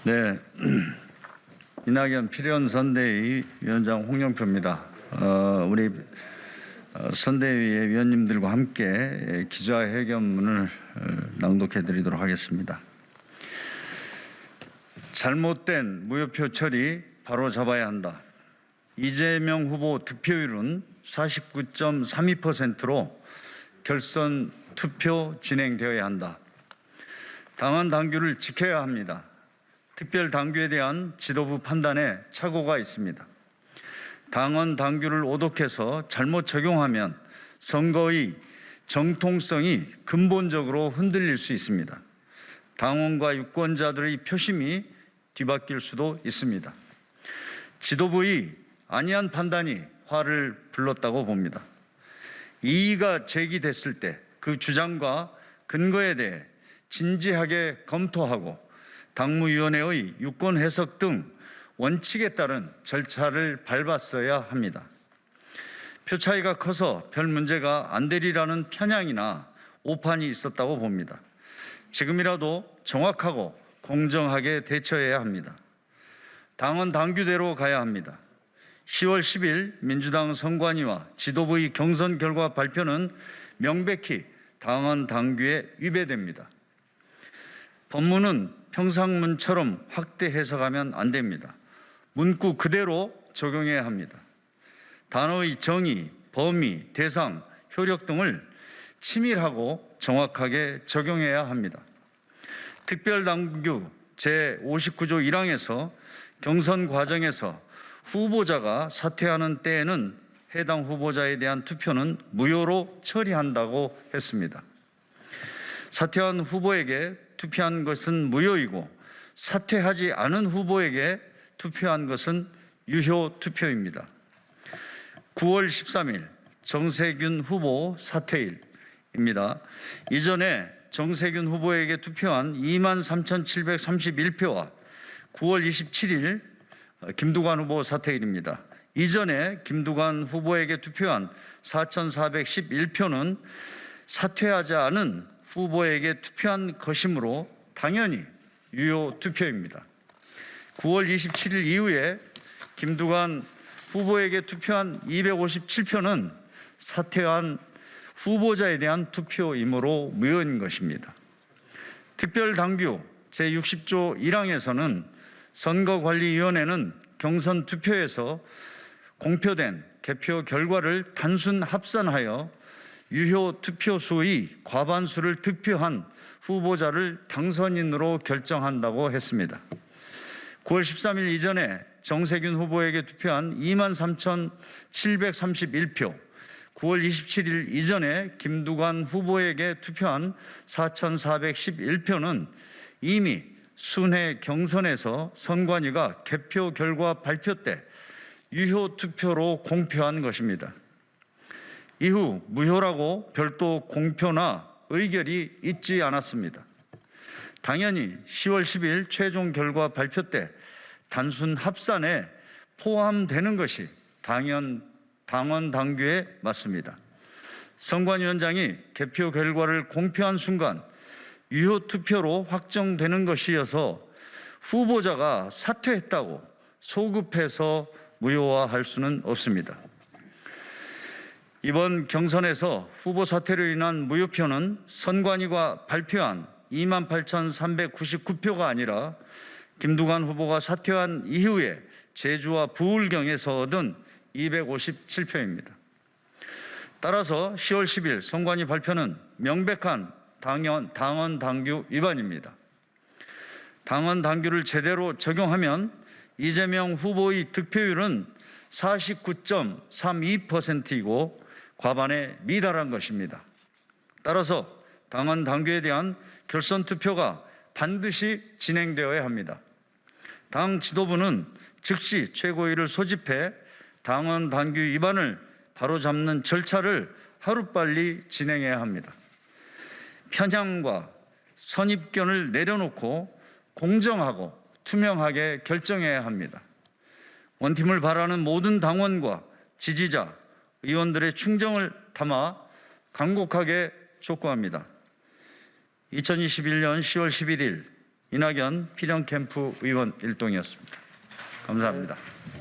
네, 이낙연 필연 선대위 위원장 홍영표입니다. 우리 선대위의 위원님들과 함께 기자회견문을 낭독해드리도록 하겠습니다. 잘못된 무효표 처리 바로 잡아야 한다. 이재명 후보 득표율은 49.32%로 결선 투표 진행되어야 한다. 당헌 당규를 지켜야 합니다. 특별 당규에 대한 지도부 판단에 착오가 있습니다. 당헌 당규를 오독해서 잘못 적용하면 선거의 정통성이 근본적으로 흔들릴 수 있습니다. 당원과 유권자들의 표심이 뒤바뀔 수도 있습니다. 지도부의 안이한 판단이 화를 불렀다고 봅니다. 이의가 제기됐을 때 그 주장과 근거에 대해 진지하게 검토하고 당무위원회의 유권 해석 등 원칙에 따른 절차를 밟았어야 합니다. 표 차이가 커서 별 문제가 안 되리라는 편향이나 오판이 있었다고 봅니다. 지금이라도 정확하고 공정하게 대처해야 합니다. 당헌 당규대로 가야 합니다. 10월 10일 민주당 선관위와 지도부의 경선 결과 발표는 명백히 당헌 당규에 위배됩니다. 법문은 평상문처럼 확대 해석하면 안 됩니다. 문구 그대로 적용해야 합니다. 단어의 정의, 범위, 대상, 효력 등을 치밀하고 정확하게 적용해야 합니다. 특별당규 제59조 1항에서 경선 과정에서 후보자가 사퇴하는 때에는 해당 후보자에 대한 투표는 무효로 처리한다고 했습니다. 사퇴한 후보에게 투표한 것은 무효이고 사퇴하지 않은 후보에게 투표한 것은 유효 투표입니다. 9월 13일 정세균 후보 사퇴일입니다. 이전에 정세균 후보에게 투표한 23,731표와 9월 27일 김두관 후보 사퇴일입니다. 이전에 김두관 후보에게 투표한 4,411표는 사퇴하지 않은 후보에게 투표한 것이므로 당연히 유효 투표입니다. 9월 27일 이후에 김두관 후보에게 투표한 257표는 사퇴한 후보자에 대한 투표이므로 무효인 것입니다. 특별당규 제60조 1항에서는 선거관리위원회는 경선 투표에서 공표된 개표 결과를 단순 합산하여 유효 투표수의 과반수를 득표한 후보자를 당선인으로 결정한다고 했습니다. 9월 13일 이전에 정세균 후보에게 투표한 23,731표, 9월 27일 이전에 김두관 후보에게 투표한 4,411표는 이미 순회 경선에서 선관위가 개표 결과 발표 때 유효 투표로 공표한 것입니다. 이후 무효라고 별도 공표나 의결이 있지 않았습니다. 당연히 10월 10일 최종 결과 발표 때 단순 합산에 포함되는 것이 당헌 당규에 맞습니다. 선관위원장이 개표 결과를 공표한 순간 유효 투표로 확정되는 것이어서 후보자가 사퇴했다고 소급해서 무효화할 수는 없습니다. 이번 경선에서 후보 사퇴로 인한 무효표는 선관위가 발표한 28,399표가 아니라 김두관 후보가 사퇴한 이후에 제주와 부울경에서 얻은 257표입니다. 따라서 10월 10일 선관위 발표는 명백한 당헌 당규 위반입니다. 당헌 당규를 제대로 적용하면 이재명 후보의 득표율은 49.32%이고 과반에 미달한 것입니다. 따라서 당헌 당규에 대한 결선 투표가 반드시 진행되어야 합니다. 당 지도부는 즉시 최고위를 소집해 당헌 당규 위반을 바로잡는 절차를 하루빨리 진행해야 합니다. 편향과 선입견을 내려놓고 공정하고 투명하게 결정해야 합니다. 원팀을 바라는 모든 당원과 지지자, 의원들의 충정을 담아 간곡하게 촉구합니다. 2021년 10월 11일 이낙연 필형 캠프 의원 일동이었습니다. 감사합니다.